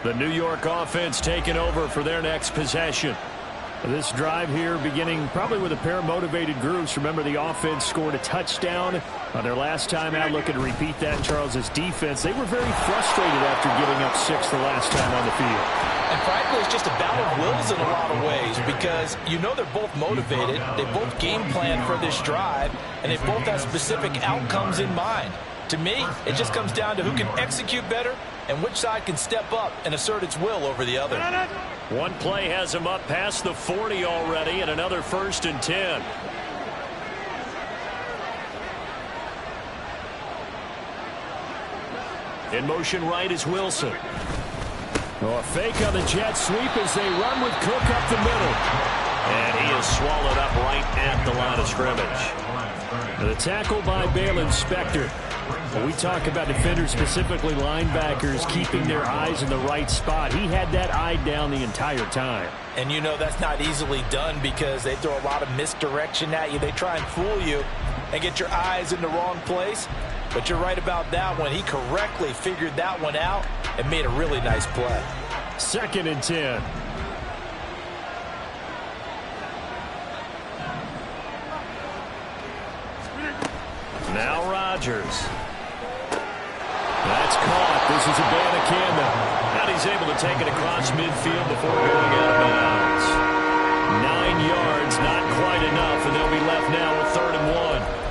The New York offense taking over for their next possession. This drive here beginning probably with a pair of motivated groups. Remember, the offense scored a touchdown on their last time out. Looking to repeat that in Charles's defense. They were very frustrated after giving up 6 the last time on the field. And frankly, it's just a battle of wills in a lot of ways because you know they're both motivated. They both game plan for this drive, and they both have specific outcomes in mind. To me, it just comes down to who can execute better and which side can step up and assert its will over the other. One play has him up past the 40 already, and another 1st and 10. In motion right is Wilson. Oh, a fake on the jet sweep as they run with Cook up the middle. And he is swallowed up right at the line of scrimmage. And the tackle by Balin Spector. When we talk about defenders, specifically linebackers, keeping their eyes in the right spot, he had that eye down the entire time. And you know that's not easily done because they throw a lot of misdirection at you. They try and fool you and get your eyes in the wrong place. But you're right about that one. He correctly figured that one out and made a really nice play. 2nd and 10. Now Rodgers. That's caught. This is Abanikanda. And he's able to take it across midfield before going out of bounds. 9 yards, not quite enough, and they'll be left now with 3rd and 1.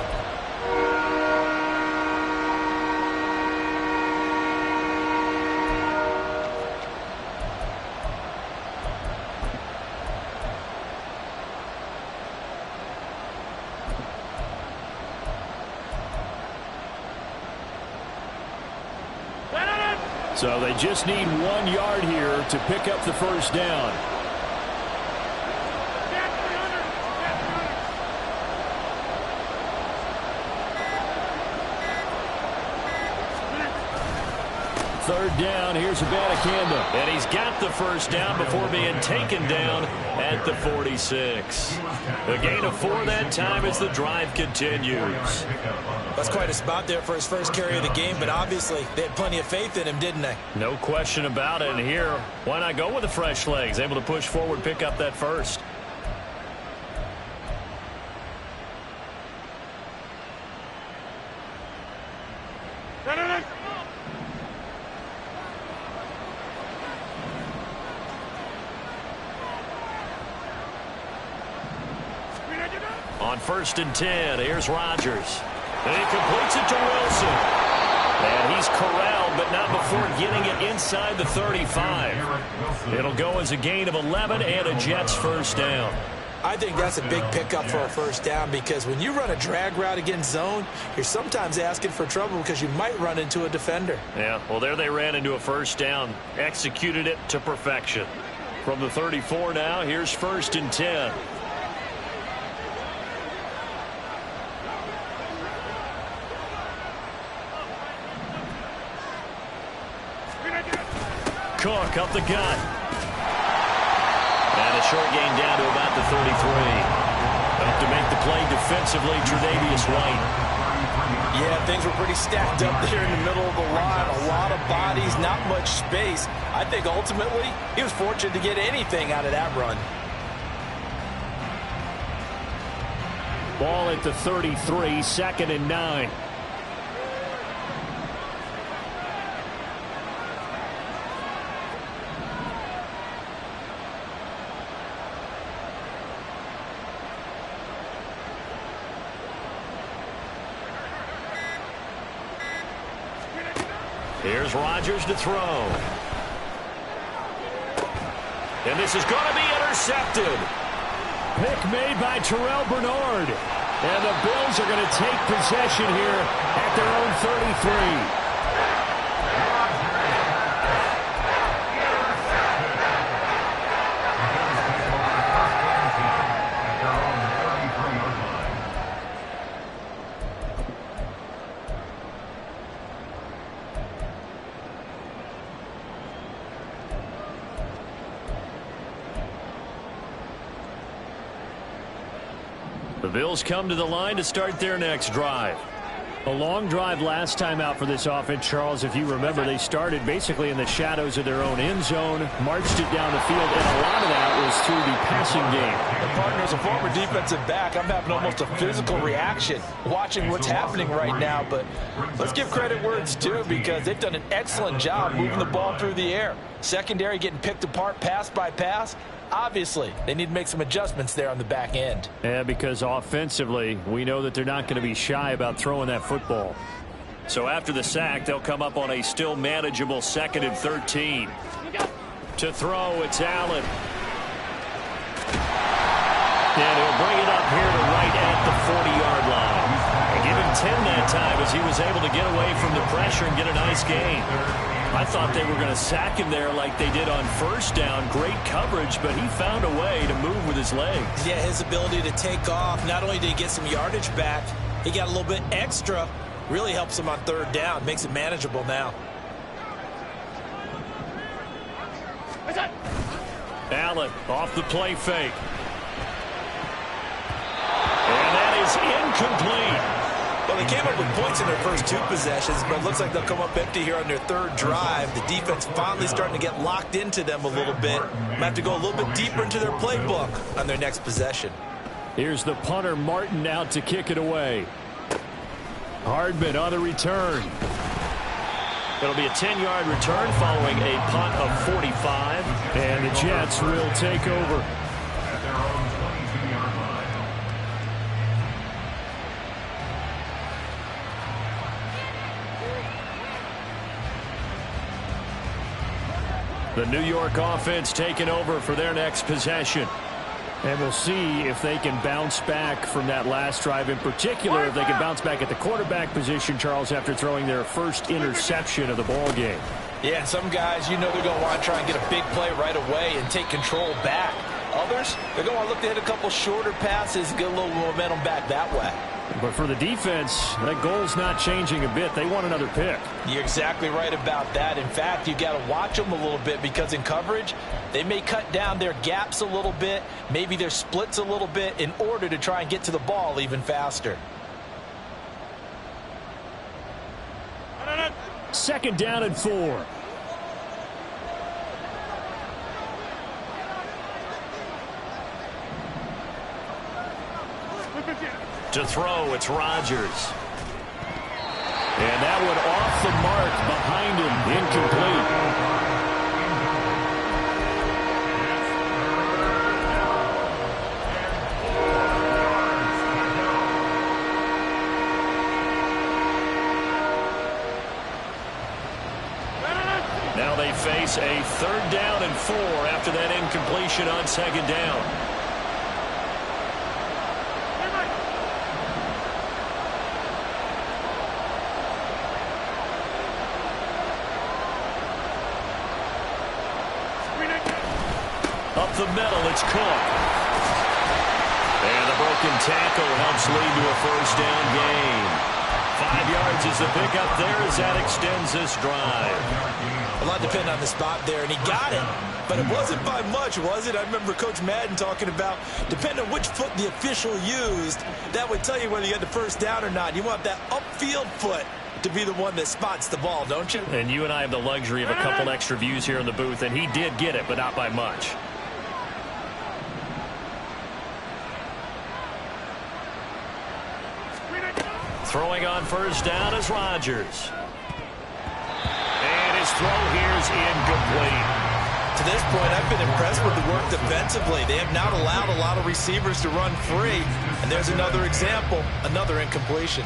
So they just need 1 yard here to pick up the 1st down. Third down, here's Abanikanda. And he's got the 1st down before being taken down at the 46. A gain of 4 that time as the drive continues. That's quite a spot there for his first carry of the game, but obviously they had plenty of faith in him, didn't they? No question about it. And here, why not go with the fresh legs? Able to push forward, pick up that 1st. On 1st and 10, here's Rodgers. And he completes it to Wilson. And he's corralled, but not before getting it inside the 35. It'll go as a gain of 11 and a Jets 1st down. I think that's a big pickup for a 1st down because when you run a drag route against zone, you're sometimes asking for trouble because you might run into a defender. Yeah, well, there they ran into a 1st down. Executed it to perfection. From the 34 now, here's 1st and 10. Cook up the gut. And a short gain down to about the 33. Up to make the play defensively, Tre'Davious White. Yeah, things were pretty stacked up there in the middle of the line. A lot of bodies, not much space. I think ultimately he was fortunate to get anything out of that run. Ball at the 33, 2nd and 9. Here's Rodgers to throw. And this is going to be intercepted. Pick made by Terrell Bernard. And the Bills are going to take possession here at their own 33. The Bills come to the line to start their next drive. A long drive last time out for this offense, Charles. If you remember, they started basically in the shadows of their own end zone, marched it down the field, and a lot of that was through the passing game. And partner, as a former defensive back, I'm having almost a physical reaction watching what's happening right now. But let's give credit where it's due, because they've done an excellent job moving the ball through the air. Secondary getting picked apart pass by pass. Obviously, they need to make some adjustments there on the back end. Yeah, because offensively, we know that they're not going to be shy about throwing that football. So after the sack, they'll come up on a still manageable 2nd and 13. To throw, it's Allen. And he'll bring it up here to right at the 40-yard line. And give him 10 that time as he was able to get away from the pressure and get a nice gain. I thought they were going to sack him there like they did on first down. Great coverage, but he found a way to move with his legs. Yeah, his ability to take off. Not only did he get some yardage back, he got a little bit extra. Really helps him on 3rd down. Makes it manageable now. Allen off the play fake. And that is incomplete. Well, they came up with points in their first 2 possessions, but it looks like they'll come up empty here on their 3rd drive. The defense finally starting to get locked into them a little bit. Might have to go a little bit deeper into their playbook on their next possession. Here's the punter, Martin, out to kick it away. Hardman on the return. It'll be a 10-yard return following a punt of 45. And the Jets will take over. The New York offense taking over for their next possession. And we'll see if they can bounce back from that last drive. In particular, if they can bounce back at the quarterback position, Charles, after throwing their first interception of the ball game. Yeah, some guys, you know they're going to want to try and get a big play right away and take control back. Others, they're going to want to look to hit a couple shorter passes and get a little momentum back that way. But for the defense, that goal's not changing a bit. They want another pick. You're exactly right about that. In fact, you got to watch them a little bit, because in coverage, they may cut down their gaps a little bit, maybe their splits a little bit, in order to try and get to the ball even faster. 2nd down and 4. To throw, it's Rodgers. And that one off the mark behind him, incomplete. Now they face a 3rd down and 4 after that incompletion on 2nd down. Up the middle, it's Cook. And the broken tackle helps lead to a 1st down gain. 5 yards is the pickup there as that extends this drive. A lot depended on the spot there, and he got it. But it wasn't by much, was it? I remember Coach Madden talking about, depending on which foot the official used, that would tell you whether you had the 1st down or not. You want that upfield foot to be the one that spots the ball, don't you? And you and I have the luxury of a couple extra views here in the booth, and he did get it, but not by much. Throwing on 1st down is Rodgers. And his throw here is incomplete. To this point, I've been impressed with the work defensively. They have not allowed a lot of receivers to run free. And there's another example, another incompletion.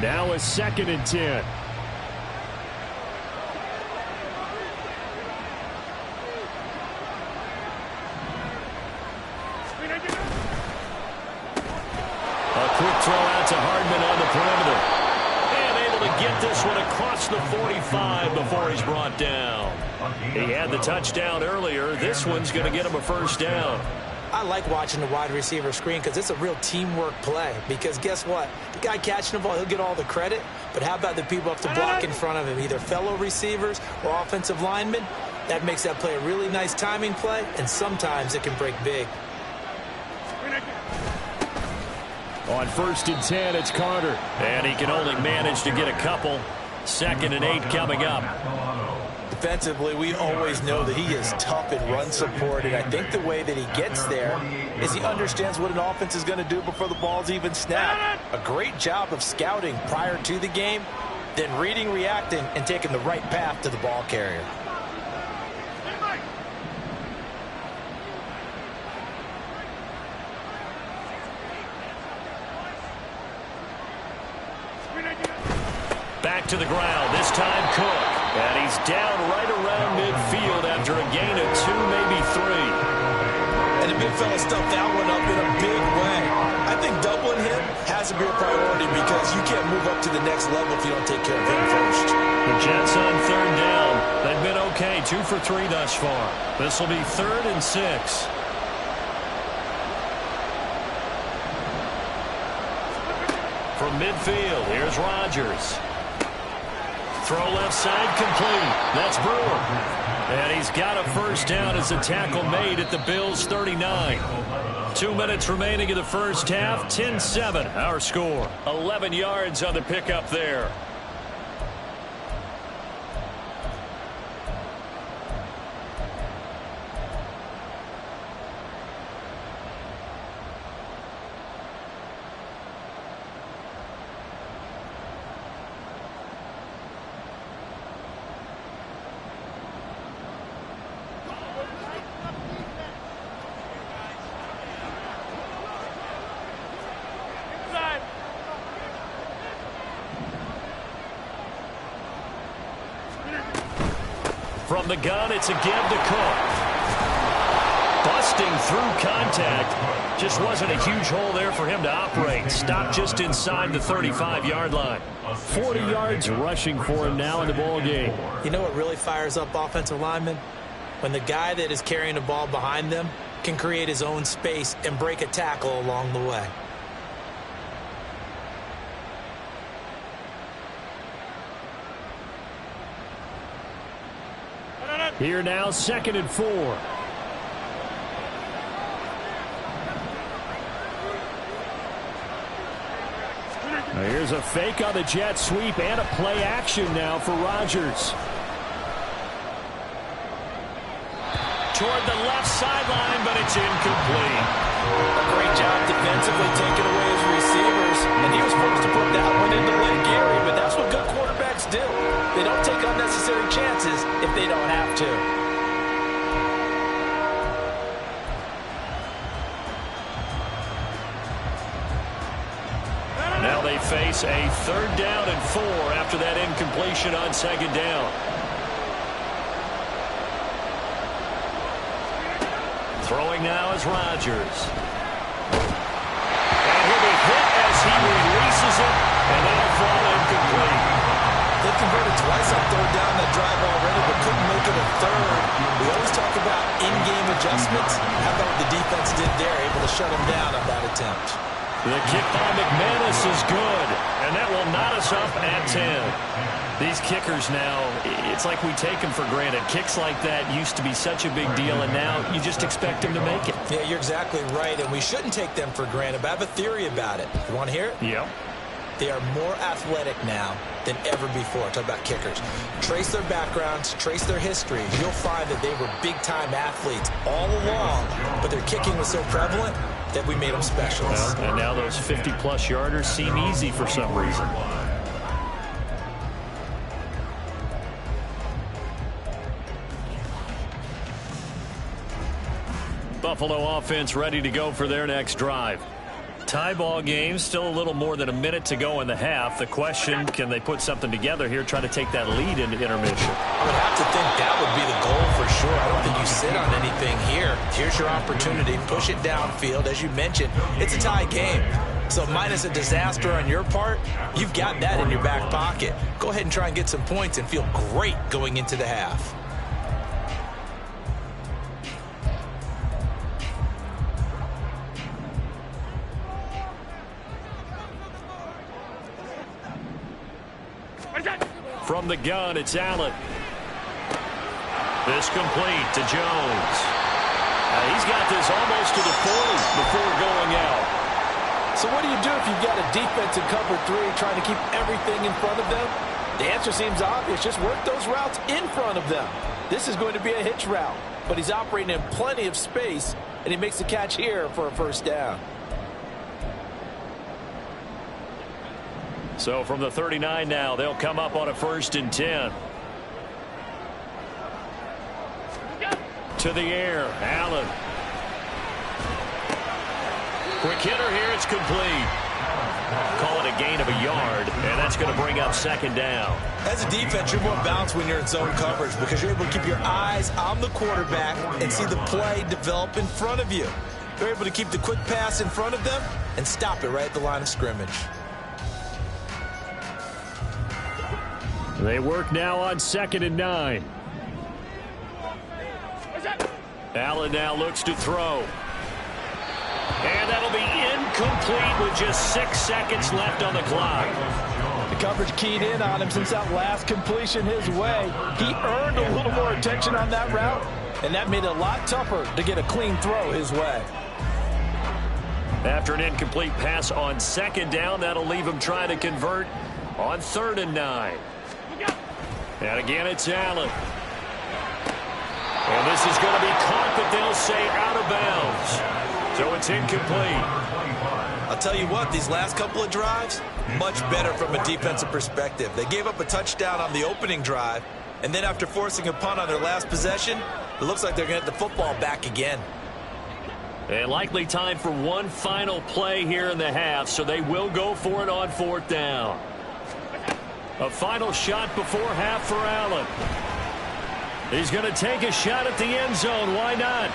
Now a 2nd and 10. A quick throw out to Hardman on the perimeter. And able to get this one across the 45 before he's brought down. He had the touchdown earlier. This one's going to get him a 1st down. I like watching the wide receiver screen because it's a real teamwork play. Because guess what? The guy catching the ball, he'll get all the credit. But how about the people up to block in front of him, either fellow receivers or offensive linemen? That makes that play a really nice timing play, and sometimes it can break big. On 1st and 10, it's Carter. And he can only manage to get a couple. 2nd and 8 coming up. Defensively, we always know that he is tough in run support, and I think the way that he gets there is he understands what an offense is going to do before the ball's even snapped. A great job of scouting prior to the game, then reading, reacting, and taking the right path to the ball carrier. Back to the ground, this time Cook. And he's down right around midfield after a gain of 2, maybe 3. And the big fella stuffed that one up in a big way. I think doubling him has to be a priority because you can't move up to the next level if you don't take care of him first. The Jets on 3rd down. They've been okay, 2 for 3 thus far. This will be 3rd and 6. From midfield, here's Rodgers. Throw left side complete. That's Brewer. And he's got a 1st down as a tackle made at the Bills' 39. 2 minutes remaining in the 1st half. 10-7 our score. 11 yards on the pickup there. From the gun, it's a give to Cook. Busting through contact. Just wasn't a huge hole there for him to operate. Stopped just inside the 35-yard line. 40 yards rushing for him now in the ball game. You know what really fires up offensive linemen? When the guy that is carrying the ball behind them can create his own space and break a tackle along the way. Here now, 2nd and 4. Now here's a fake on the jet sweep and a play action now for Rodgers. Toward the left sideline, but it's incomplete. A great job defensively taking away his receivers, and he was supposed to put that one into Lynn Gary, but that's what good quarterbacks do. They don't take unnecessary chances if they don't have to. Now they face a 3rd down and 4 after that incompletion on 2nd down. Throwing now is Rodgers. And he'll be hit as he releases it, and that'll fall incomplete. They converted twice on 3rd down that drive already, but couldn't make it a 3rd. We always talk about in-game adjustments. How about what the defense did there, able to shut them down on that attempt? The kick by McManus is good, and that will knot us up at 10. These kickers now, it's like we take them for granted. Kicks like that used to be such a big deal, and now you just expect them to make it. Yeah, you're exactly right, and we shouldn't take them for granted, but I have a theory about it. You want to hear it? Yep. They are more athletic now than ever before. Talk about kickers. Trace their backgrounds, trace their history. You'll find that they were big-time athletes all along, but their kicking was so prevalent that we made them specialists. Well, and now those 50-plus yarders seem easy for some reason. Buffalo offense ready to go for their next drive. Tie ball game, still a little more than a minute to go in the half. The question, can they put something together here, try to take that lead into intermission? I would have to think that would be the goal for sure. I don't think you sit on anything here. Here's your opportunity. Push it downfield. As you mentioned, it's a tie game. So minus a disaster on your part, you've got that in your back pocket. Go ahead and try and get some points and feel great going into the half. From the gun, it's Allen. This complete to Jones. He's got this almost to the 40 before going out. So what do you do if you've got a defense in cover 3 trying to keep everything in front of them? The answer seems obvious. Just work those routes in front of them. This is going to be a hitch route, but he's operating in plenty of space, and he makes the catch here for a first down. So from the 39 now, they'll come up on a 1st and 10. To the air, Allen. Quick hitter here, it's complete. Call it a gain of a yard, and that's going to bring up 2nd down. As a defense, you're more balanced when you're in zone coverage because you're able to keep your eyes on the quarterback and see the play develop in front of you. You're able to keep the quick pass in front of them and stop it right at the line of scrimmage. They work now on 2nd and 9. Allen now looks to throw. And that'll be incomplete with just 6 seconds left on the clock. The coverage keyed in on him since that last completion his way. He earned a little more attention on that route, and that made it a lot tougher to get a clean throw his way. After an incomplete pass on 2nd down, that'll leave him trying to convert on 3rd and 9. And again, it's Allen. And this is going to be caught, but they'll say out of bounds. So it's incomplete. I'll tell you what, these last couple of drives, much better from a defensive perspective. They gave up a touchdown on the opening drive, and then after forcing a punt on their last possession, it looks like they're going to get the football back again. And likely time for one final play here in the half, so they will go for it on 4th down. A final shot before half for Allen. He's going to take a shot at the end zone. Why not?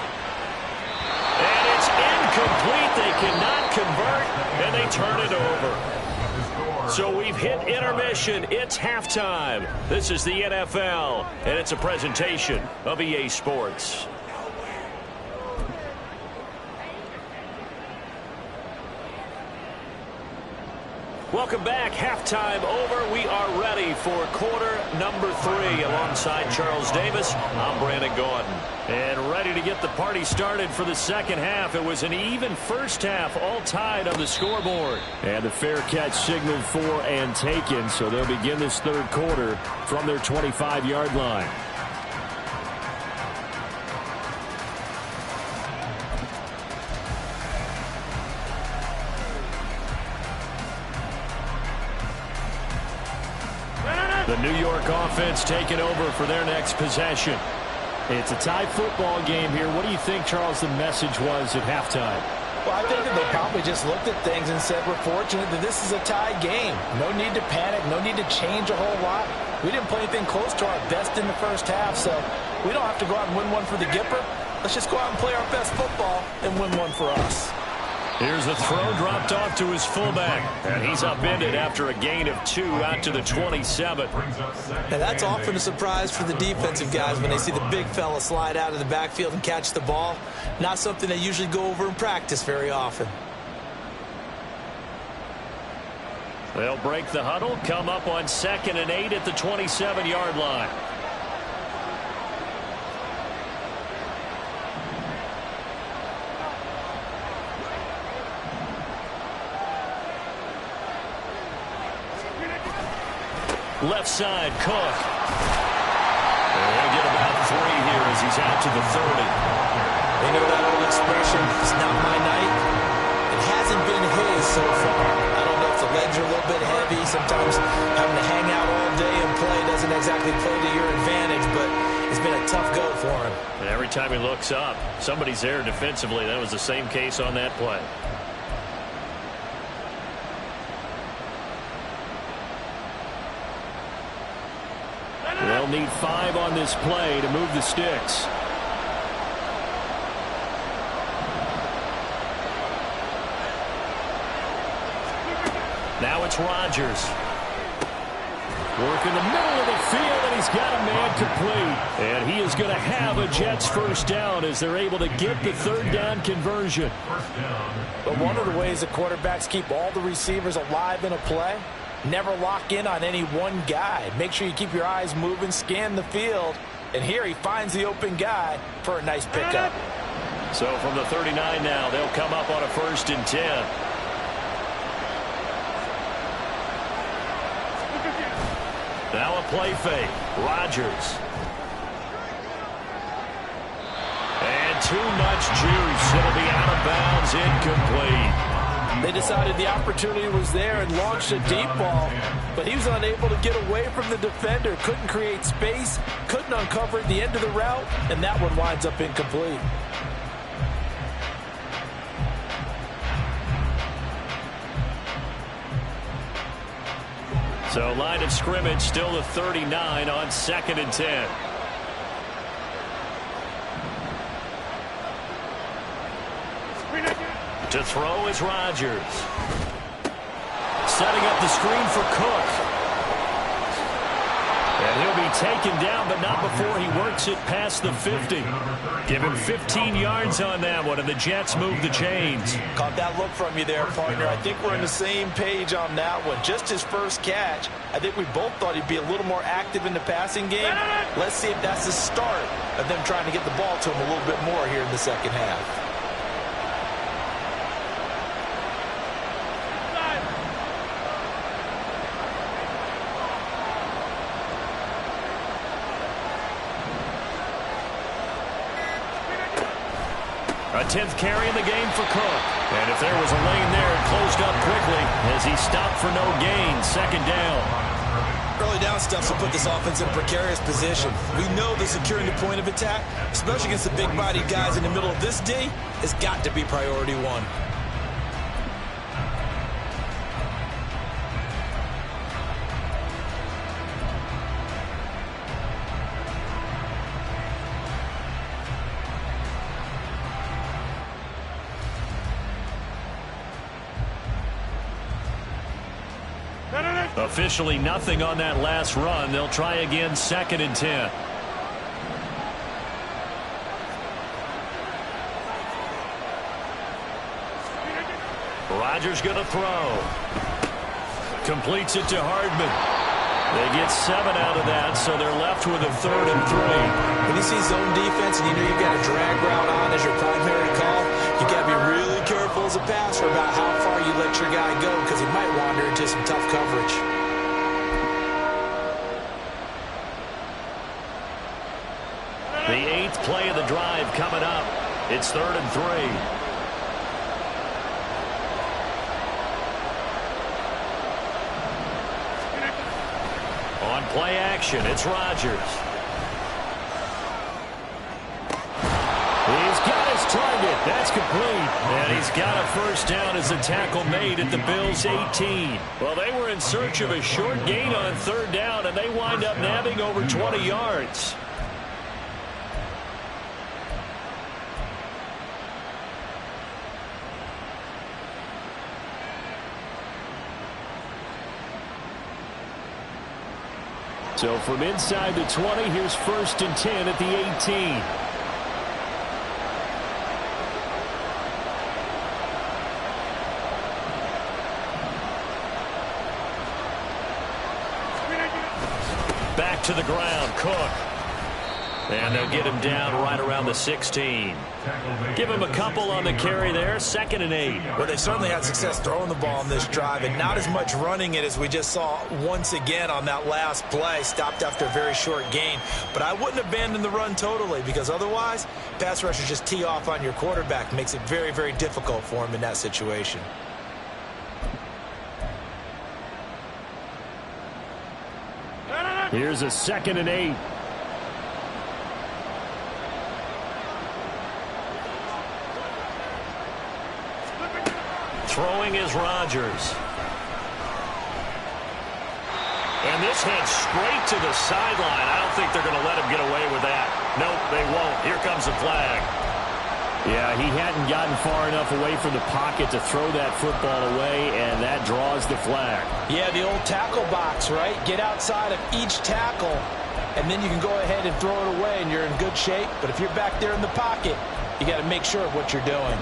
And it's incomplete. They cannot convert, and they turn it over. So we've hit intermission. It's halftime. This is the NFL, and it's a presentation of EA Sports. Welcome back. Halftime over. We are ready for quarter number 3. Alongside Charles Davis, I'm Brandon Gordon. And ready to get the party started for the second half. It was an even first half, all tied on the scoreboard. And the fair catch signaled for and taken, so they'll begin this third quarter from their 25-yard line. The New York offense taking over for their next possession. It's a tie football game here. What do you think, Charles, the message was at halftime? Well, I think that they probably just looked at things and said, we're fortunate that this is a tie game. No need to panic. No need to change a whole lot. We didn't play anything close to our best in the first half, so we don't have to go out and win one for the Gipper. Let's just go out and play our best football and win one for us. Here's a throw dropped off to his fullback, and he's upended after a gain of 2 out to the 27. And that's often a surprise for the defensive guys when they see the big fella slide out of the backfield and catch the ball. Not something they usually go over in practice very often. They'll break the huddle, come up on 2nd and 8 at the 27-yard line. Left side, Cook. They'll get about 3 here as he's out to the 30. You know that old expression, it's not my night. It hasn't been his so far. I don't know if the legs are a little bit heavy. Sometimes having to hang out all day and play doesn't exactly play to your advantage, but it's been a tough go for him. And every time he looks up, somebody's there defensively. That was the same case on that play. They'll need 5 on this play to move the sticks. Now it's Rodgers. Work in the middle of the field, and he's got a man complete. And he is going to have a Jets first down as they're able to get the third down conversion. But one of the ways the quarterbacks keep all the receivers alive in a play, never lock in on any one guy. Make sure you keep your eyes moving, scan the field, And here he finds the open guy for a nice pickup. So from the 39 now, they'll come up on a 1st and 10. Now a play fake. Rodgers. And too much juice. It'll be out of bounds, incomplete. They decided the opportunity was there and launched a deep ball, but he was unable to get away from the defender, couldn't create space, couldn't uncover the end of the route, and that one winds up incomplete. So line of scrimmage still the 39 on 2nd and 10. To throw is Rodgers. Setting up the screen for Cook. And he'll be taken down, but not before he works it past the 50. Give him 15 yards on that one, and the Jets move the chains. Caught that look from you there, partner. I think we're on the same page on that one. Just his first catch. I think we both thought he'd be a little more active in the passing game. Let's see if that's the start of them trying to get the ball to him a little bit more here in the second half. A 10th carry in the game for Cook. And if there was a lane there, it closed up quickly as he stopped for no gain. 2nd down. Early down stuff will put this offense in a precarious position. We know that securing the point of attack, especially against the big-bodied guys in the middle of this D, has got to be priority one. Officially nothing on that last run. They'll try again 2nd and 10. Rodgers going to throw. Completes it to Hardman. They get 7 out of that, so they're left with a 3rd and 3. When you see zone defense and you know you've got a drag route on as your primary call, you got to be really careful as a passer about how far you let your guy go because he might wander into some tough coverage. The 8th play of the drive coming up. It's 3rd and 3. On play action, it's Rodgers. He's got his target. That's complete. And he's got a 1st down as a tackle made at the Bills' 18. Well, they were in search of a short gain on 3rd down, and they wind up nabbing over 20 yards. So from inside the 20, here's 1st and 10 at the 18. Back to the ground, Cook. And they'll get him down right around the 16. Give him a couple on the carry there. 2nd and 8. Well, they certainly had success throwing the ball on this drive and not as much running it as we just saw once again on that last play. Stopped after a very short gain. But I wouldn't abandon the run totally because otherwise, pass rushers just tee off on your quarterback. Makes it very, very difficult for him in that situation. Here's a 2nd and 8. Throwing is Rodgers. And this heads straight to the sideline. I don't think they're going to let him get away with that. Nope, they won't. Here comes the flag. Yeah, he hadn't gotten far enough away from the pocket to throw that football away, and that draws the flag. Yeah, the old tackle box, right? Get outside of each tackle, and then you can go ahead and throw it away, and you're in good shape. But if you're back there in the pocket, you got to make sure of what you're doing.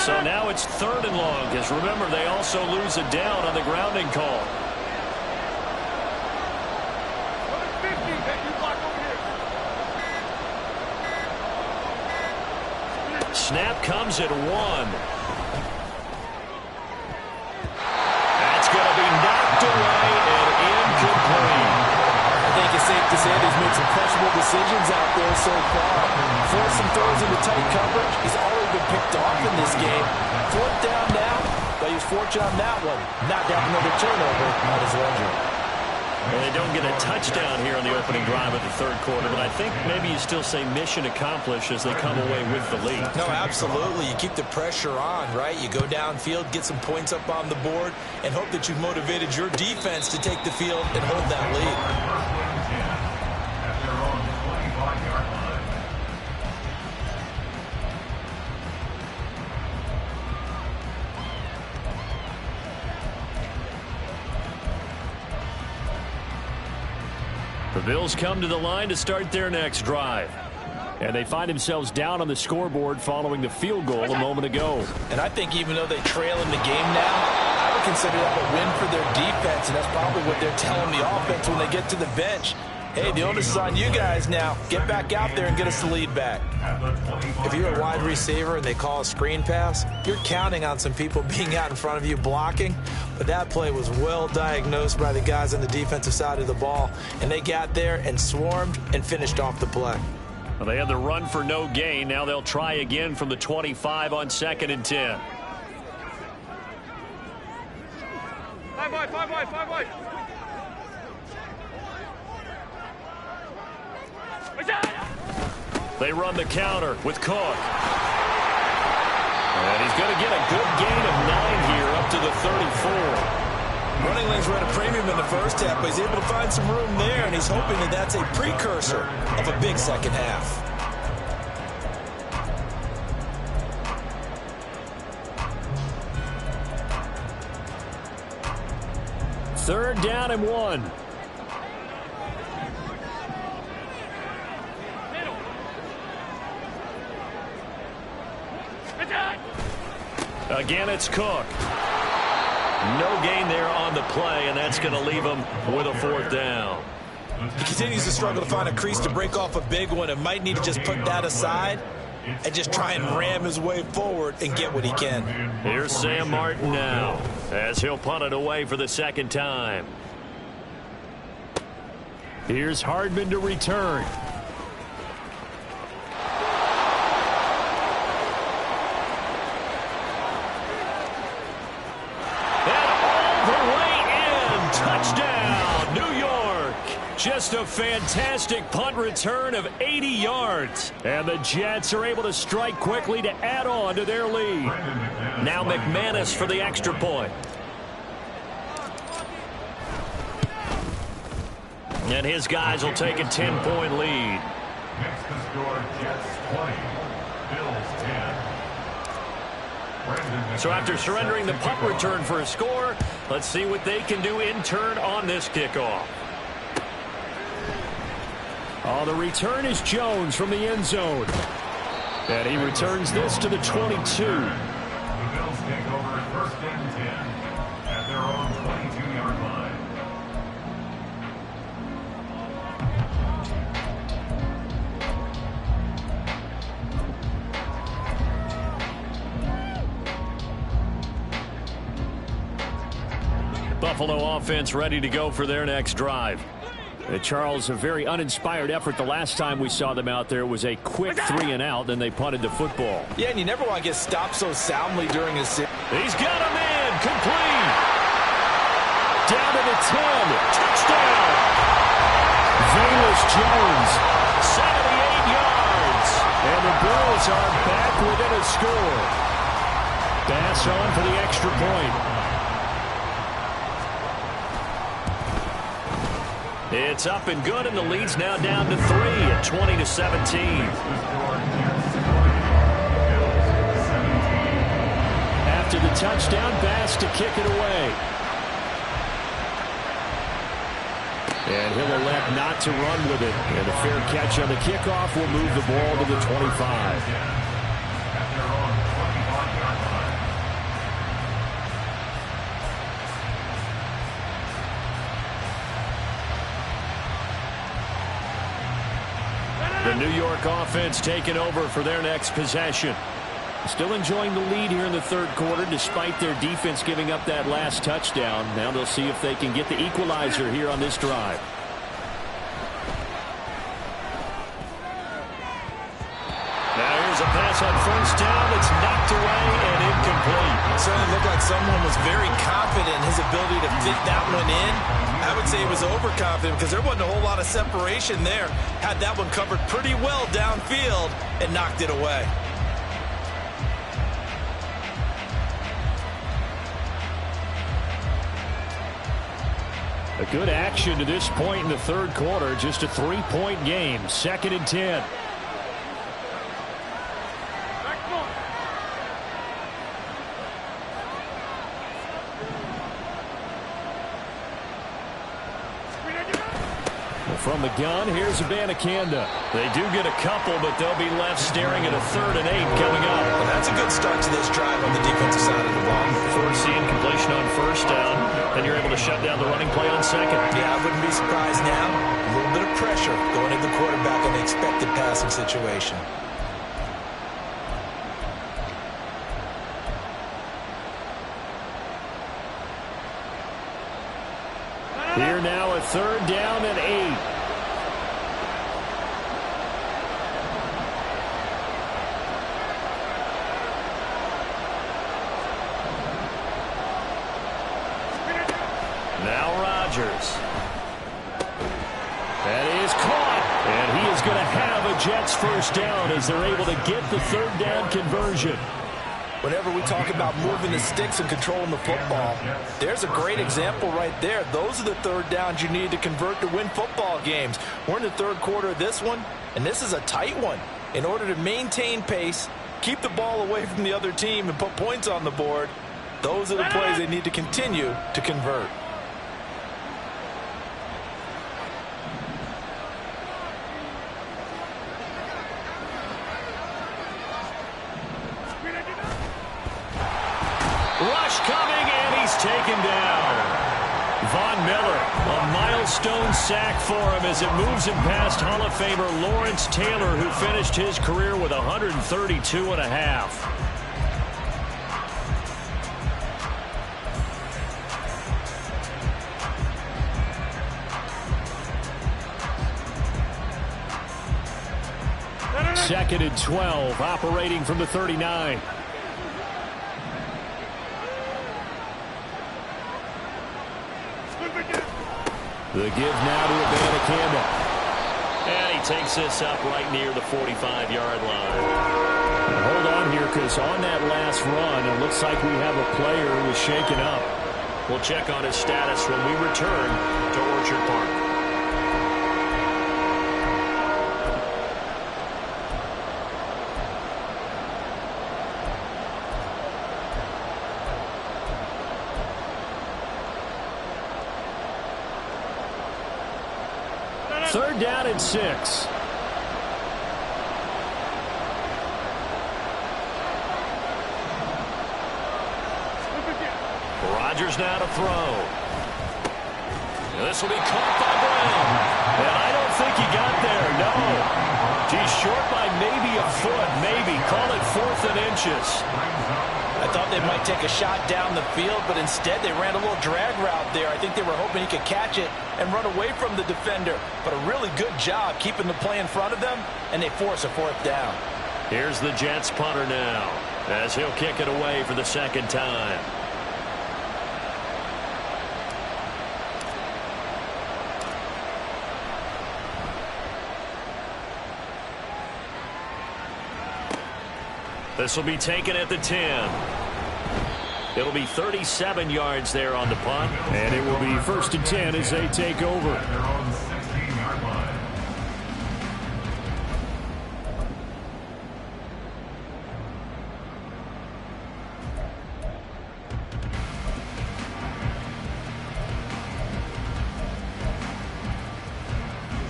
So now it's 3rd and long, because remember, they also lose a down on the grounding call. Snap comes at 1. That's going to be knocked away and incomplete. I think it's safe to say he's made some questionable decisions out there so far. Forced some throws into tight coverage. He's already been picked off in this game. 4th down now, but he was fortunate on that one. Not to have another turnover on his ledger. And they don't get a touchdown here on the opening drive of the 3rd quarter, but I think maybe you still say mission accomplished as they come away with the lead. No, absolutely. You keep the pressure on, right? You go downfield, get some points up on the board, and hope that you've motivated your defense to take the field and hold that lead. The Bills come to the line to start their next drive. And they find themselves down on the scoreboard following the field goal a moment ago. And I think even though they trail in the game now, I would consider that a win for their defense, and that's probably what they're telling the offense when they get to the bench. Hey, the onus is on you guys now. Get back out there and get us the lead back. If you're a wide receiver and they call a screen pass, you're counting on some people being out in front of you blocking. But that play was well diagnosed by the guys on the defensive side of the ball. And they got there and swarmed and finished off the play. Well, they had the run for no gain. Now they'll try again from the 25 on 2nd and 10. Five wide. They run the counter with Cook. And he's going to get a good gain of 9 here up to the 34. Running lanes were at a premium in the first half, but he's able to find some room there, and he's hoping that that's a precursor of a big second half. Third down and 1. Again, it's Cook. No gain there on the play, and that's going to leave him with a 4th down. He continues to struggle to find a crease to break off a big one and might need to just put that aside and just try and ram his way forward and get what he can. Here's Sam Martin now as he'll punt it away for the 2nd time. Here's Hardman to return. Touchdown, New York. Just a fantastic punt return of 80 yards. And the Jets are able to strike quickly to add on to their lead. Now McManus for the extra point. And his guys will take a 10-point lead. Next to score, Jets 20, Bills 10. So after surrendering the punt return for a score, let's see what they can do in turn on this kickoff. Oh, the return is Jones from the end zone. And he returns this to the 22. The Bills take over at 1st and 10 at their own 22-yard line. Buffalo offense ready to go for their next drive. Charles, a very uninspired effort the last time we saw them out there. It was a quick 3 and out, then they punted the football. Yeah, and you never want to get stopped so soundly during a series. He's got him in, complete. Down to the 10, touchdown. Velus Jones, 78 yards. And the Bills are back within a score. Bass on for the extra point. It's up and good, and the lead's now down to 3 at 20-17. After the touchdown, Bass to kick it away. And he'll elect not to run with it. And a fair catch on the kickoff will move the ball to the 25. The New York offense taking over for their next possession. Still enjoying the lead here in the third quarter despite their defense giving up that last touchdown. Now they'll see if they can get the equalizer here on this drive. Now here's a pass on first down. It's knocked away and incomplete. It certainly looked like someone was very confident in his ability to fit that one in. I would say he was overconfident because there wasn't a whole lot of separation there. Had that one covered pretty well downfield and knocked it away. A good action to this point in the third quarter. Just a 3-point game. 2nd and 10. From the gun, here's Abanikanda. They do get a couple, but they'll be left staring at a 3rd and 8 coming up. Well, that's a good start to this drive on the defensive side of the ball. Forcing completion on first down, then you're able to shut down the running play on second. Yeah, I wouldn't be surprised now. A little bit of pressure going into the quarterback in the expected passing situation. Here now a 3rd down and 8. Now Rodgers. That is caught. And he is going to have a Jets first down as they're able to get the 3rd down conversion. Whenever we talk about moving the sticks and controlling the football, there's a great example right there. Those are the 3rd downs you need to convert to win football games. We're in the third quarter of this one, and this is a tight one. In order to maintain pace, keep the ball away from the other team, and put points on the board, those are the plays they need to continue to convert. Coming, and he's taken down. Von Miller, a milestone sack for him as it moves him past Hall of Famer Lawrence Taylor, who finished his career with 132 and a half. Second and 12, operating from the 39. The give now to Abanikanda. And he takes this up right near the 45-yard line. Hold on here, because on that last run, it looks like we have a player who was shaken up. We'll check on his status when we return to Orchard Park. Third down and 6. Rodgers now to throw. This will be caught by Brown. And I don't think he got there, no. He's short by maybe a foot, maybe. Call it 4th and inches. I thought they might take a shot down the field, but instead they ran a little drag route there. I think they were hoping he could catch it and run away from the defender. But a really good job keeping the play in front of them, and they force a 4th down. Here's the Jets punter now, as he'll kick it away for the 2nd time. This will be taken at the 10. It'll be 37 yards there on the punt, and it will be 1st and 10 as they take over.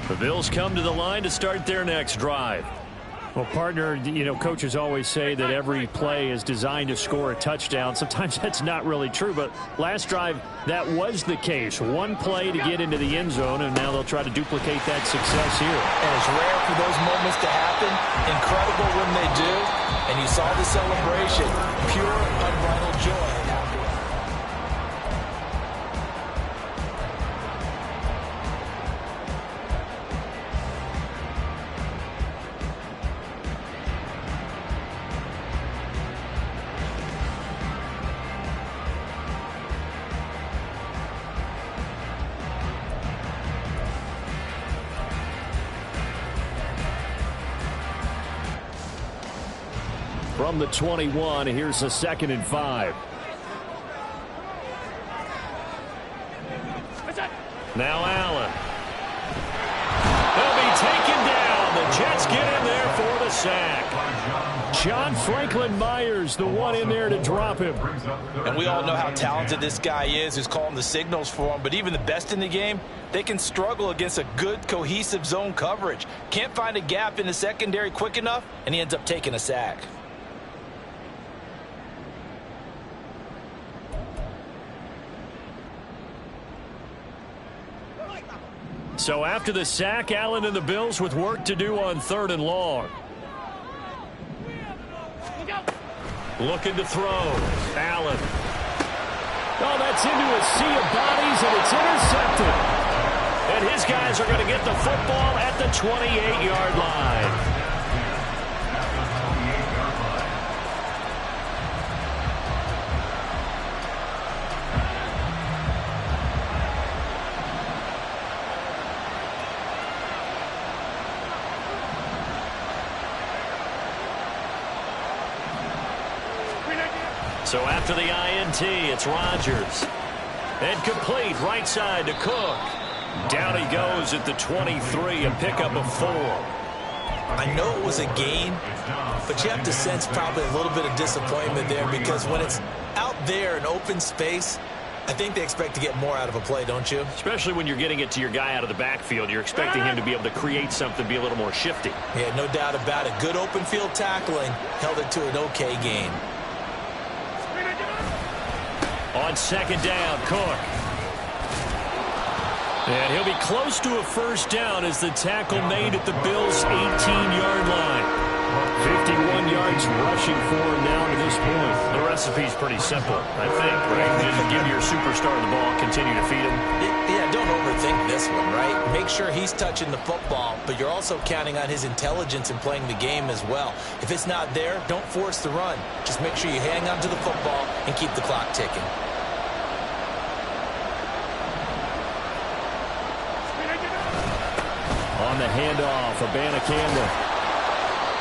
The Bills come to the line to start their next drive. Well, partner, you know, coaches always say that every play is designed to score a touchdown. Sometimes that's not really true, but last drive, that was the case. One play to get into the end zone, and now they'll try to duplicate that success here. And it's rare for those moments to happen. Incredible when they do. And you saw the celebration. Pure, unbridled joy. From the 21, here's a 2nd and 5. Now Allen. He'll be taken down. The Jets get in there for the sack. John Franklin Myers, the one in there to drop him. And we all know how talented this guy is, who's calling the signals for him. But even the best in the game, they can struggle against a good, cohesive zone coverage. Can't find a gap in the secondary quick enough, and he ends up taking a sack. So after the sack, Allen and the Bills with work to do on 3rd and long. Looking to throw. Allen. Oh, that's into a sea of bodies, and it's intercepted. And his guys are going to get the football at the 28-yard line. So after the INT, it's Rodgers. And complete right side to Cook. Down he goes at the 23, a pickup of 4. I know it was a gain, but you have to sense probably a little bit of disappointment there because when it's out there in open space, I think they expect to get more out of a play, don't you? Especially when you're getting it to your guy out of the backfield. You're expecting him to be able to create something, be a little more shifty. Yeah, no doubt about it. Good open field tackling, held it to an okay gain. On 2nd down, Cook. And he'll be close to a first down as the tackle made at the Bills' 18-yard line. 51 yards rushing for him now to this point. The recipe's pretty simple, I think, right? Just give your superstar the ball, continue to feed him. Yeah, don't overthink this one, right? Make sure he's touching the football, but you're also counting on his intelligence in playing the game as well. If it's not there, don't force the run. Just make sure you hang on to the football and keep the clock ticking. On the handoff, Abanikanda.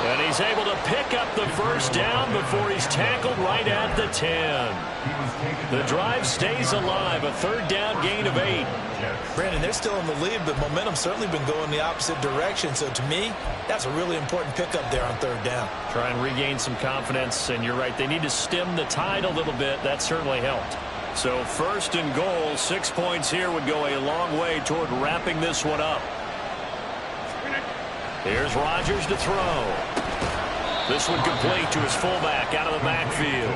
And he's able to pick up the first down before he's tackled right at the 10. The drive stays alive, a 3rd down gain of 8. Brandon, they're still in the lead, but momentum's certainly been going the opposite direction. So to me, that's a really important pickup there on 3rd down. Try and regain some confidence, and you're right, they need to stem the tide a little bit. That certainly helped. So 1st and goal, 6 points here would go a long way toward wrapping this one up. Here's Rodgers to throw. This one complete to his fullback out of the backfield.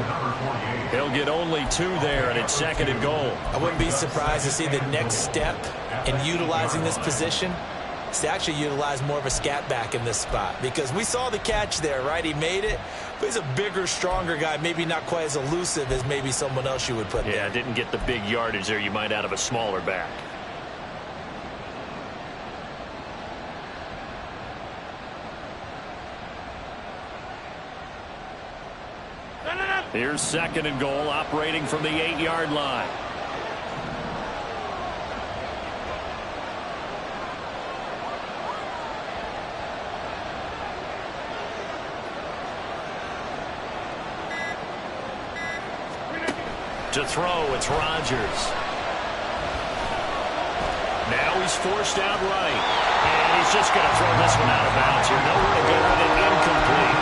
He'll get only 2 there, and it's 2nd and goal. I wouldn't be surprised to see the next step in utilizing this position is to actually utilize more of a scat back in this spot. Because we saw the catch there, right? He made it, but he's a bigger, stronger guy, maybe not quite as elusive as maybe someone else you would put there. Yeah, didn't get the big yardage there you might out of a smaller back. Here's 2nd and goal, operating from the 8-yard line. To throw, it's Rodgers. Now he's forced out right. And he's just going to throw this one out of bounds here. Nowhere to go with it, incomplete.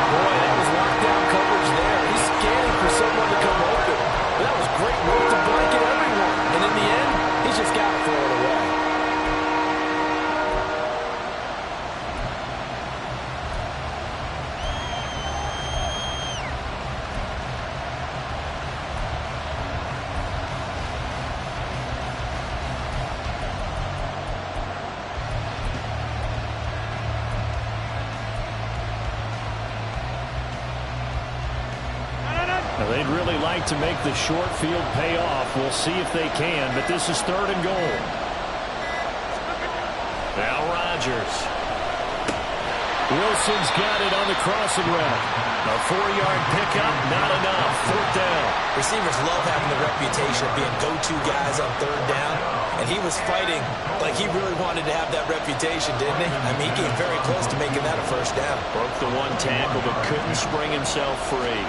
Boy, that was lockdown coverage there. He's scanning for someone to come open. That was great work to blanket everyone. And in the end, he's just got to throw it away. Now, they'd really like to make the short field pay off. We'll see if they can, but this is 3rd and goal. Now Rodgers. Wilson's got it on the crossing route. A 4-yard pickup, not enough. 4th down. Receivers love having the reputation of being go-to guys on 3rd down, and he was fighting like he really wanted to have that reputation, didn't he? I mean, he came very close to making that a 1st down. Broke the 1 tackle, but couldn't spring himself free.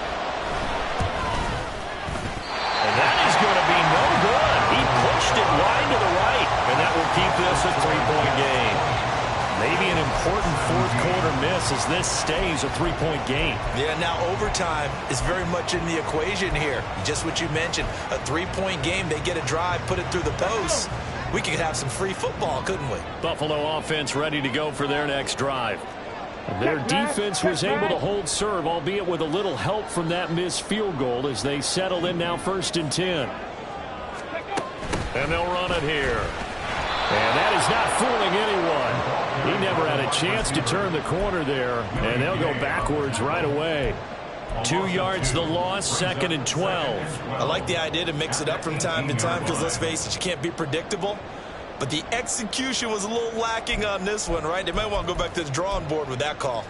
And that is going to be no good. He pushed it wide to the right, and that will keep this a 3-point game. Maybe an important 4th quarter miss as this stays a 3-point game. Yeah, now overtime is very much in the equation here. Just what you mentioned, a 3-point game. They get a drive, put it through the posts. We could have some free football, couldn't we? Buffalo offense ready to go for their next drive. Their defense was able to hold serve, albeit with a little help from that missed field goal as they settle in now 1st and 10. And they'll run it here. And that is not fooling anyone. He never had a chance to turn the corner there, and they'll go backwards right away. 2 yards the loss, 2nd and 12. I like the idea to mix it up from time to time because, let's face it, you can't be predictable. But the execution was a little lacking on this one, right? They might want to go back to the drawing board with that call.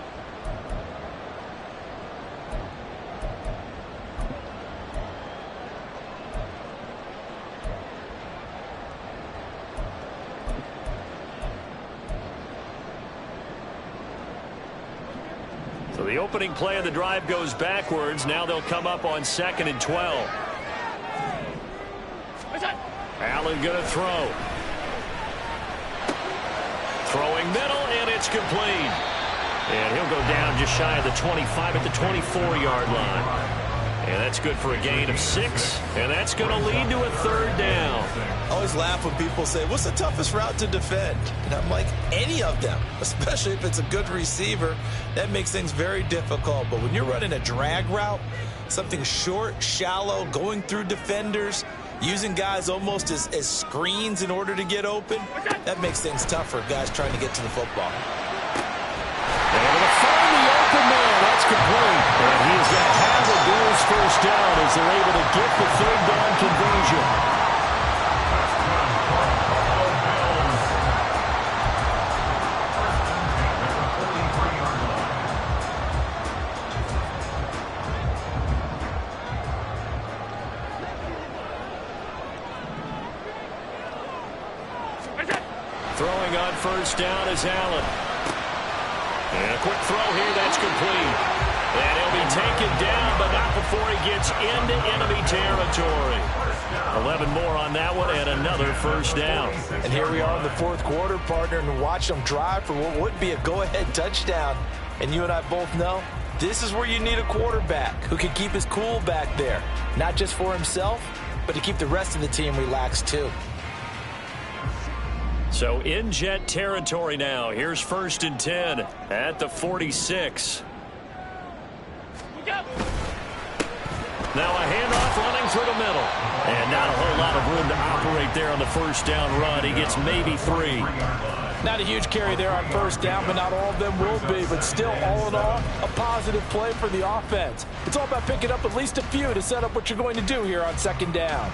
So the opening play of the drive goes backwards. Now they'll come up on 2nd and 12. Allen going to throw. Throwing middle, and it's complete. And he'll go down just shy of the 25 at the 24-yard line. And that's good for a gain of 6. And that's going to lead to a 3rd down. I always laugh when people say, what's the toughest route to defend? And I'm like, any of them, especially if it's a good receiver. That makes things very difficult. But when you're running a drag route, something short, shallow, going through defenders, using guys almost as screens in order to get open, that makes things tough for guys trying to get to the football. Able to find the open man. That's complete. And he is going to have the Bills 1st down as they're able to get the 3rd down conversion. Throwing on 1st down is Allen. And a quick throw here, that's complete. And he'll be taken down, but not before he gets into enemy territory. 11 more on that one, and another 1st down. And here we are in the 4th quarter, partner, and watch them drive for what would be a go-ahead touchdown. And you and I both know this is where you need a quarterback who can keep his cool back there. Not just for himself, but to keep the rest of the team relaxed too. So in Jet territory now. Here's 1st and 10 at the 46. Now a handoff running through the middle. And not a whole lot of room to operate there on the 1st down run. He gets maybe 3. Not a huge carry there on 1st down, but not all of them will be. But still, all in all, a positive play for the offense. It's all about picking up at least a few to set up what you're going to do here on 2nd down.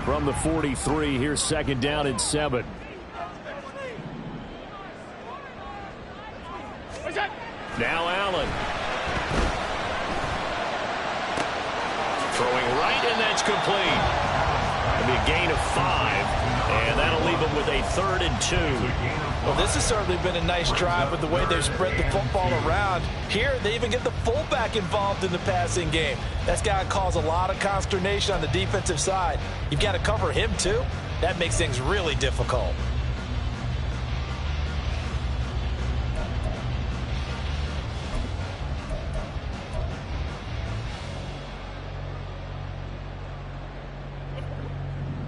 From the 43, here's 2nd down and 7. Now Allen. Throwing right, and that's complete. It'll be a gain of 5, and that'll leave them with a 3rd and 2. Well, this has certainly been a nice drive with the way they've spread the football around. Here, they even get the fullback involved in the passing game. That's got to cause a lot of consternation on the defensive side. You've got to cover him, too. That makes things really difficult.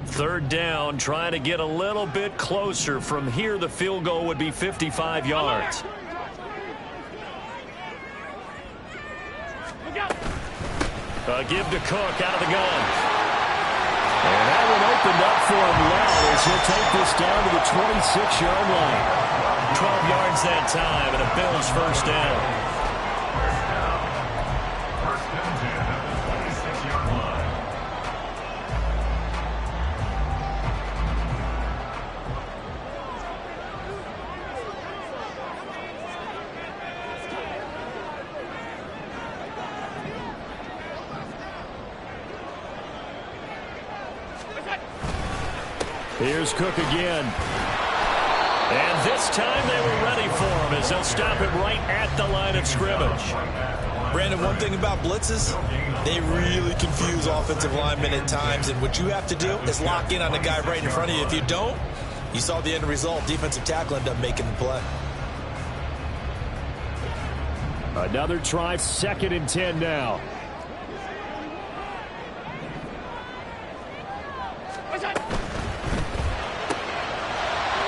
Third down, trying to get a little bit closer. From here, the field goal would be 55 yards. A give to Cook out of the gun. And that one opened up for him well as he'll take this down to the 26-yard line. 12 yards that time, and a Bills first down. First and 10 at the 26-yard line. Here's Cook again. And this time they were ready for him as they'll stop it right at the line of scrimmage. Brandon, one thing about blitzes, they really confuse offensive linemen at times, and what you have to do is lock in on the guy right in front of you. If you don't, you saw the end result. Defensive tackle ended up making the play. Another try, 2nd and 10 now.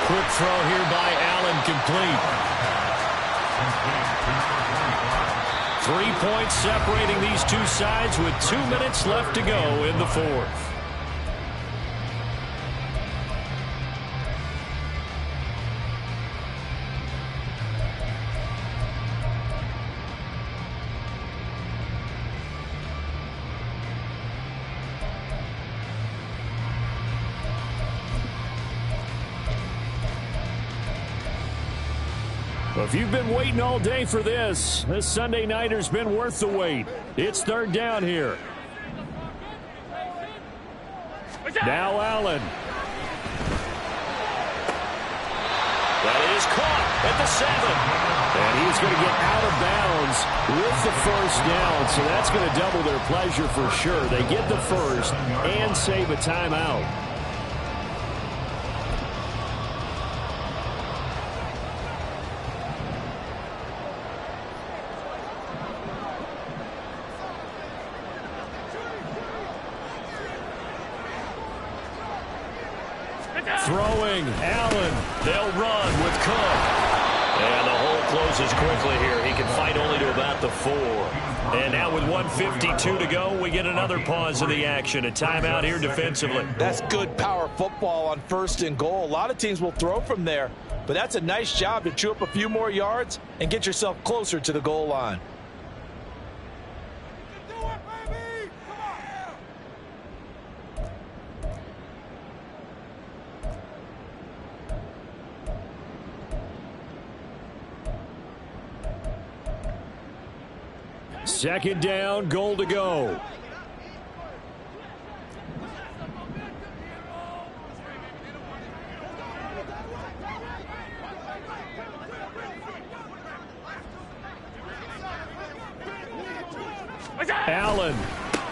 Quick throw here by Allen, complete. 3 points separating these two sides with 2 minutes left to go in the fourth. If you've been waiting all day for this Sunday nighter's been worth the wait. It's 3rd down here. Now Allen. That is caught at the 7. And he's going to get out of bounds with the first down. So that's going to double their pleasure for sure. They get the first and save a timeout. Throwing, Allen. They'll run with Cook. And the hole closes quickly here. He can fight only to about the 4. And now with 1:52 to go, we get another pause of the action. A timeout here defensively. That's good power football on 1st and goal. A lot of teams will throw from there, but that's a nice job to chew up a few more yards and get yourself closer to the goal line. Second down, goal to go. Allen,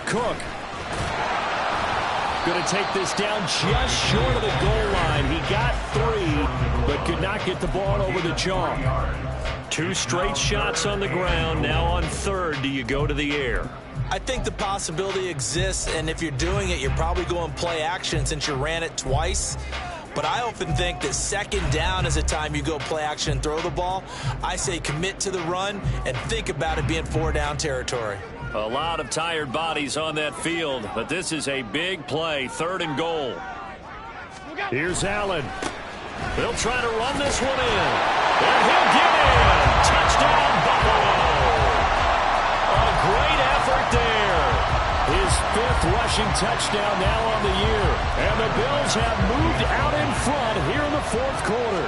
Cook. Going to take this down just short of the goal line. He got 3, but could not get the ball over the chalk. 2 straight shots on the ground. Now on 3rd, do you go to the air? I think the possibility exists, and if you're doing it, you're probably going play action since you ran it twice. But I often think that 2nd down is a time you go play action and throw the ball. I say commit to the run and think about it being 4-down territory. A lot of tired bodies on that field, but this is a big play, 3rd and goal. Here's Allen. They'll try to run this one in. And he'll get in. Touchdown, Buffalo. A great effort there. His 5th rushing touchdown now on the year. And the Bills have moved out in front here in the 4th quarter.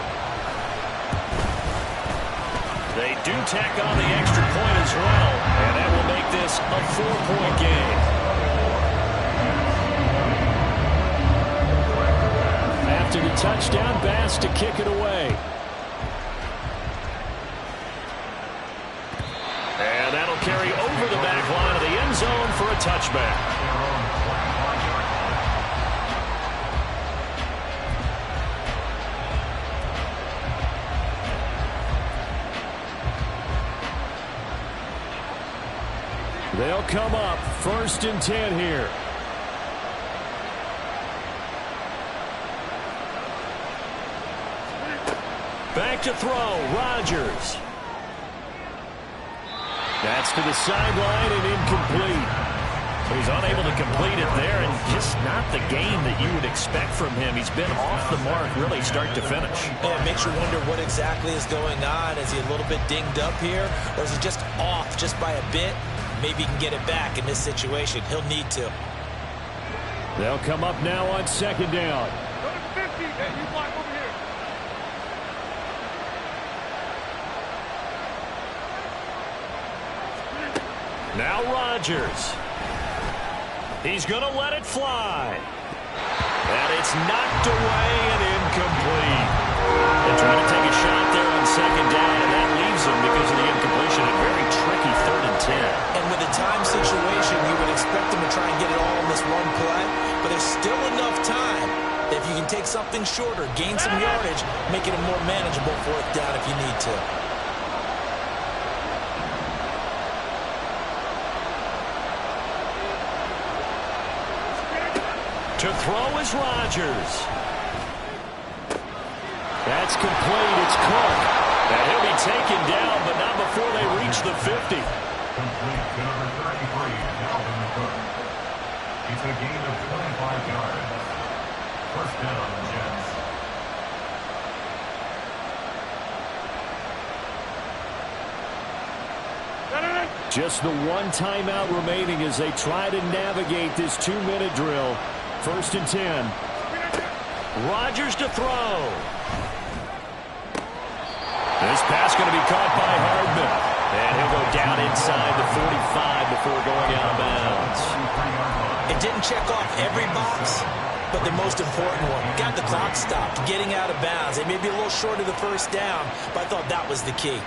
They do tack on the extra point as well. And that will make this a 4-point game. After the touchdown, Bass to kick it away. And that'll carry over the back line of the end zone for a touchback. They'll come up 1st and 10 here. Back to throw, Rodgers. That's to the sideline and incomplete. He's unable to complete it there, and just not the game that you would expect from him. He's been off the mark really start to finish. Yeah, it makes you wonder what exactly is going on. Is he a little bit dinged up here, or is he just off just by a bit? Maybe he can get it back in this situation. He'll need to. They'll come up now on second down. Go to 50, and you block over here. Now Rodgers. He's going to let it fly. And it's knocked away and incomplete. They're trying to take a shot there on second down, and that leaves them because of the incompletion. A very tricky 3rd and 10. And with a time situation, you would expect them to try and get it all in this one play, but there's still enough time that if you can take something shorter, gain some yardage, make it a more manageable 4th down if you need to. To throw is Rodgers. That's complete. It's Cook. And he'll be taken down, but not before they reach the 50. Complete to number 33, Dalvin Cook. It's a gain of 25 yards. 1st down, Jets. Just the one timeout remaining as they try to navigate this 2-minute drill. 1st and 10. Rodgers to throw. This pass going to be caught by Hardman. And he'll go down inside the 45 before going out of bounds. It didn't check off every box, but the most important one. Got the clock stopped, getting out of bounds. They may be a little short of the 1st down, but I thought that was the key.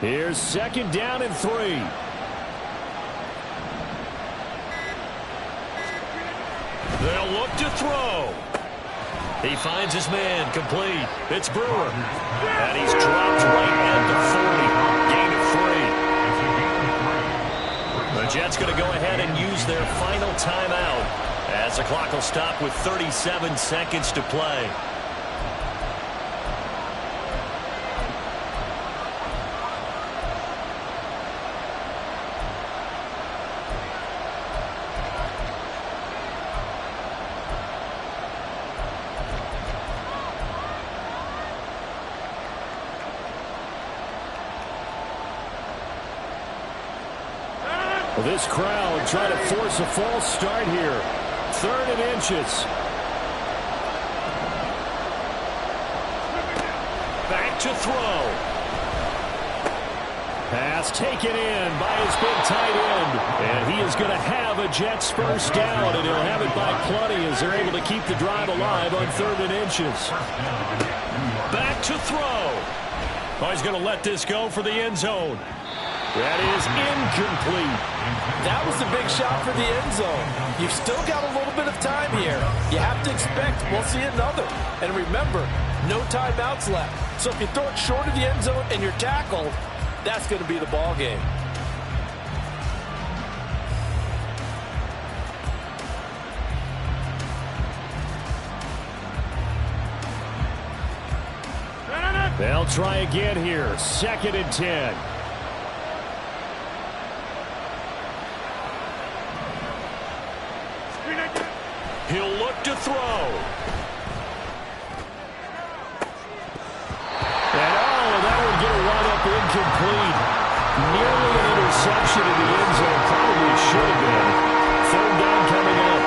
Here's 2nd down and 3. They'll look to throw. He finds his man complete. It's Brewer. And he's dropped right at the 40. Gain of 3. The Jets going to go ahead and use their final timeout as the clock will stop with 37 seconds to play. This crowd trying to force a false start here. 3rd and inches. Back to throw. Pass taken in by his big tight end. And he is going to have a Jets 1st down, and he'll have it by plenty as they're able to keep the drive alive on 3rd and inches. Back to throw. Oh, he's going to let this go for the end zone. That is incomplete. That was a big shot for the end zone. You've still got a little bit of time here. You have to expect we'll see another. And remember, no timeouts left. So if you throw it short of the end zone and you're tackled, that's going to be the ball game. They'll try again here. 2nd and 10. He'll look to throw. And that would get a run-up incomplete. Nearly an interception in the end zone. Probably should have been. 3rd down coming up.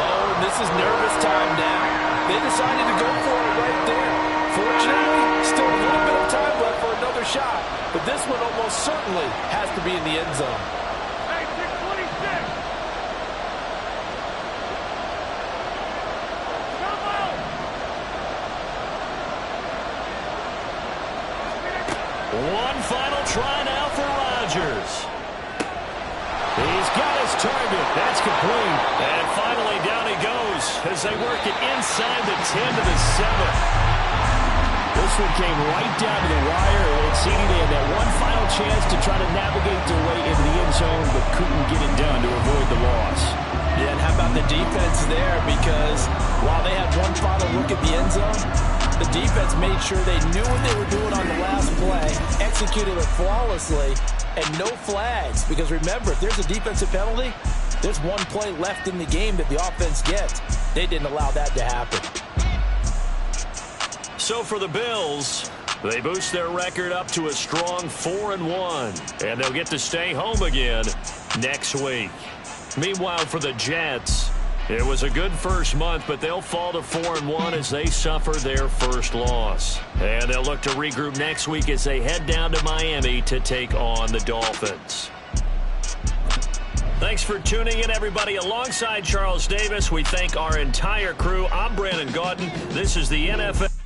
Oh, and this is nervous time now. They decided to go for it right there. Fortunately, still a little bit of time left for another shot. But this one almost certainly has to be in the end zone. Hey, 626. One final try now for Rodgers. He's got his target. That's complete. And finally down he goes as they work it inside the 10 to the 7. This one came right down to the wire. It seemed they had that one final chance to try to navigate their way into the end zone, but couldn't get it done to avoid the loss. Yeah, and how about the defense there? Because while they had one final look at the end zone, the defense made sure they knew what they were doing on the last play, executed it flawlessly, and no flags. Because remember, if there's a defensive penalty, there's one play left in the game that the offense gets. They didn't allow that to happen. So for the Bills, they boost their record up to a strong 4-1, and they'll get to stay home again next week. Meanwhile, for the Jets, it was a good first month, but they'll fall to 4-1 as they suffer their first loss. And they'll look to regroup next week as they head down to Miami to take on the Dolphins. Thanks for tuning in, everybody. Alongside Charles Davis, we thank our entire crew. I'm Brandon Gaudin. This is the NFL.